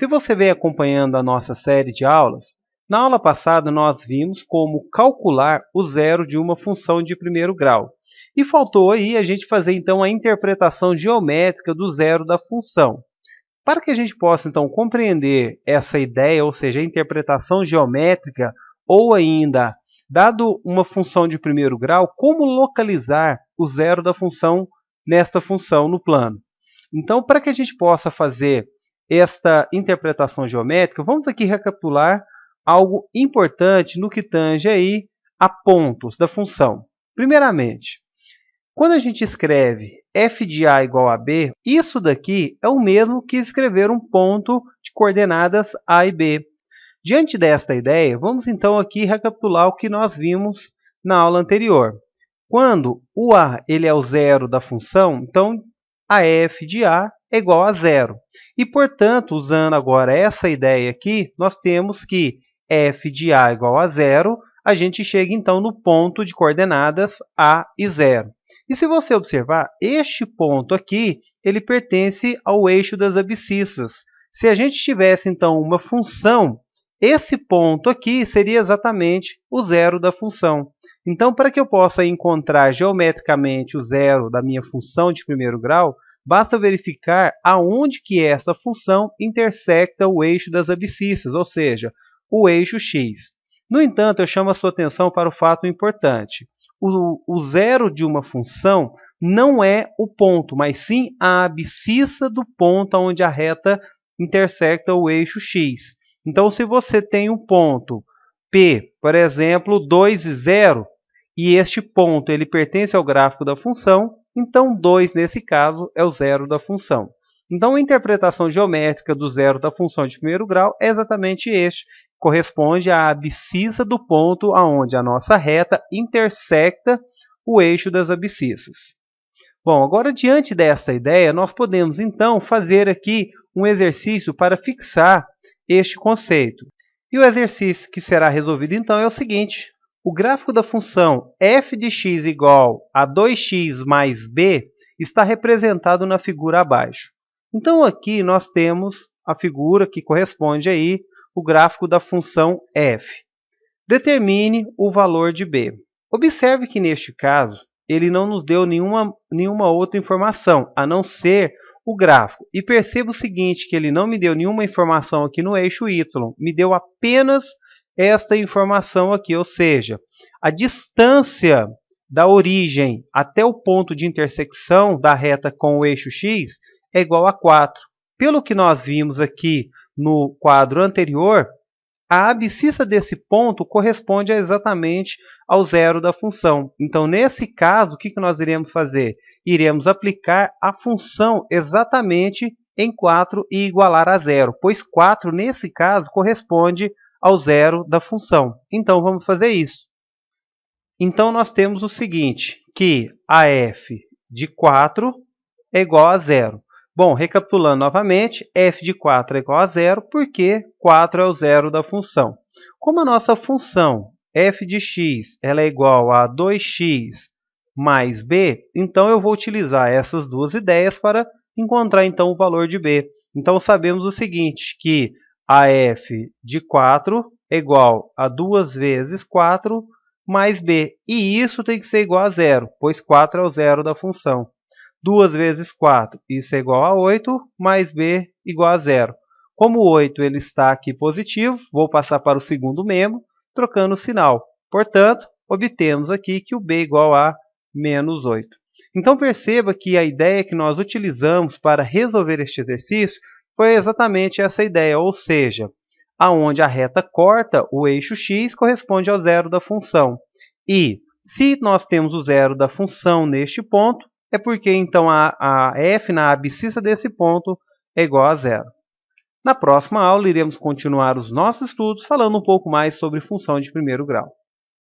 Se você vem acompanhando a nossa série de aulas, na aula passada nós vimos como calcular o zero de uma função de primeiro grau. E faltou aí a gente fazer então a interpretação geométrica do zero da função. Para que a gente possa então compreender essa ideia, ou seja, a interpretação geométrica, ou ainda, dado uma função de primeiro grau, como localizar o zero da função nesta função no plano. Então, para que a gente possa fazer esta interpretação geométrica, vamos aqui recapitular algo importante no que tange aí a pontos da função. Primeiramente, quando a gente escreve f de a igual a b, isso daqui é o mesmo que escrever um ponto de coordenadas a e b. Diante desta ideia, vamos então aqui recapitular o que nós vimos na aula anterior. Quando o a ele é o zero da função, então a f de a é igual a zero. E, portanto, usando agora essa ideia aqui, nós temos que f de a igual a zero, a gente chega então no ponto de coordenadas a e zero. E se você observar, este ponto aqui, ele pertence ao eixo das abscissas. Se a gente tivesse então uma função, esse ponto aqui seria exatamente o zero da função. Então, para que eu possa encontrar geometricamente o zero da minha função de primeiro grau, basta verificar aonde que essa função intersecta o eixo das abscissas, ou seja, o eixo x. No entanto, eu chamo a sua atenção para o fato importante. O zero de uma função não é o ponto, mas sim a abscissa do ponto onde a reta intersecta o eixo x. Então, se você tem um ponto P, por exemplo, 2 e 0, e este ponto ele pertence ao gráfico da função, então 2, nesse caso, é o zero da função. Então, a interpretação geométrica do zero da função de primeiro grau é exatamente este. Corresponde à abscissa do ponto onde a nossa reta intersecta o eixo das abscissas. Bom, agora, diante dessa ideia, nós podemos, então, fazer aqui um exercício para fixar este conceito. E o exercício que será resolvido, então, é o seguinte. O gráfico da função f de x igual a 2x mais b está representado na figura abaixo. Então, aqui nós temos a figura que corresponde aí o gráfico da função f. Determine o valor de b. Observe que, neste caso, ele não nos deu nenhuma outra informação, a não ser o gráfico. E perceba o seguinte, que ele não me deu nenhuma informação aqui no eixo y, me deu apenas esta informação aqui, ou seja, a distância da origem até o ponto de intersecção da reta com o eixo x é igual a 4. Pelo que nós vimos aqui no quadro anterior, a abscissa desse ponto corresponde exatamente ao zero da função. Então, nesse caso, o que nós iremos fazer? Iremos aplicar a função exatamente em 4 e igualar a zero, pois 4, nesse caso, corresponde ao zero da função. Então, vamos fazer isso. Então, nós temos o seguinte, que a f de 4 é igual a zero. Bom, recapitulando novamente, f de 4 é igual a zero, porque 4 é o zero da função. Como a nossa função f de x ela é igual a 2x mais b, então eu vou utilizar essas duas ideias para encontrar então o valor de b. Então, sabemos o seguinte, que a f de 4 é igual a 2 vezes 4 mais b. E isso tem que ser igual a zero, pois 4 é o zero da função. 2 vezes 4, isso é igual a 8, mais b igual a zero. Como o 8 ele está aqui positivo, vou passar para o segundo membro, trocando o sinal. Portanto, obtemos aqui que o b é igual a menos 8. Então, perceba que a ideia que nós utilizamos para resolver este exercício foi exatamente essa ideia, ou seja, aonde a reta corta o eixo x corresponde ao zero da função. E, se nós temos o zero da função neste ponto, é porque então a f na abscissa desse ponto é igual a zero. Na próxima aula, iremos continuar os nossos estudos falando um pouco mais sobre função de primeiro grau.